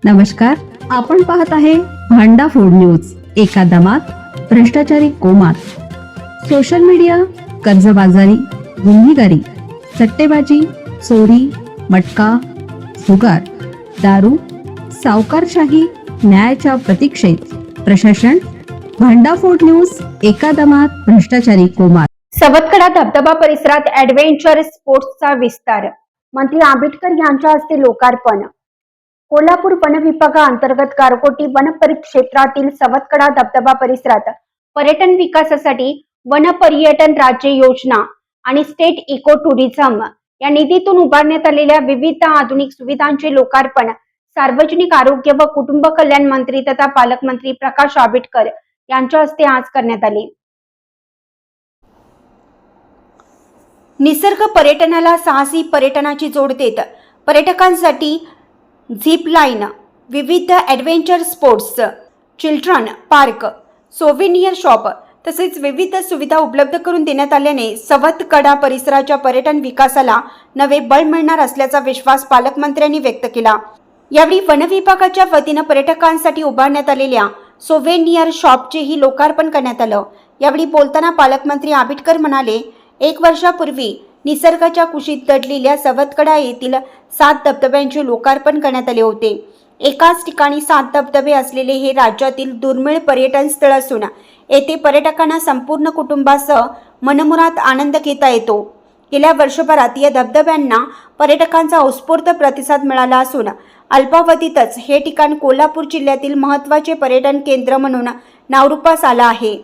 नमस्कार, आपण पाहत आहे भांडा फूड न्यूज. एका दमात भ्रष्टाचारी कोमात. सोशल मीडिया, कर्जबाजारी, गुन्हेगारी, सट्टेबाजी, चोरी, मटका, जुगार, दारू, सावकारशाही, न्यायाच्या प्रतीक्षेत प्रशासन. भांडा फूड न्यूज. एका दमात भ्रष्टाचारी कोमात. सवतकडा धबधबा परिसरात ऍडव्हेंचर स्पोर्ट्सचा विस्तार. मंत्री आंबेडकर यांच्या हस्ते लोकार्पण. कोल्हापूर वन विभागाअंतर्गत गारगोटी वन परिक्षेत्रातील सवतकडा धबधबा परिसरात पर्यटन विकासासाठी वन पर्यटन राज्य योजना आणि स्टेट इको टुरिझम या निधीतून उभारण्यात आलेल्या विविध आधुनिक सुविधांचे लोकार्पण सार्वजनिक आरोग्य व कुटुंब कल्याण मंत्री तथा पालकमंत्री प्रकाश आंबेडकर यांच्या हस्ते आज करण्यात आले. निसर्ग पर्यटनाला साहसी पर्यटनाची जोड देत पर्यटकांसाठी झिप लाईन, विविध adventure sports, children park, souvenir shop तसेच विविध सुविधा उपलब्ध करून देण्यात आल्याने सवतकडा परिसराच्या पर्यटन विकासाला नवे बळ मिळणार असल्याचा विश्वास पालकमंत्र्यांनी व्यक्त केला. यावेळी वन विभागाच्या वतीनं पर्यटकांसाठी उभारण्यात आलेल्या सोव्हिनियर शॉपचेही लोकार्पण करण्यात आलं. यावेळी बोलताना पालकमंत्री आंबेडकर म्हणाले, 1 वर्षापूर्वी निसर्गाच्या कुशीत दडलेल्या सवतकडा येथील 7 धबधब्यांचे लोकार्पण करण्यात आले होते. एकाच ठिकाणी 7 धबधबे असलेले हे राज्यातील दुर्मिळ पर्यटन स्थळ असून येथे पर्यटकांना संपूर्ण कुटुंबासह मनमुराद आनंद घेता येतो. गेल्या वर्षभरात या धबधब्यांना पर्यटकांचा उत्स्फूर्त प्रतिसाद मिळाला असून अल्पावधीतच हे ठिकाण कोल्हापूर जिल्ह्यातील महत्त्वाचे पर्यटन केंद्र म्हणून नावरूपास आलं आहे.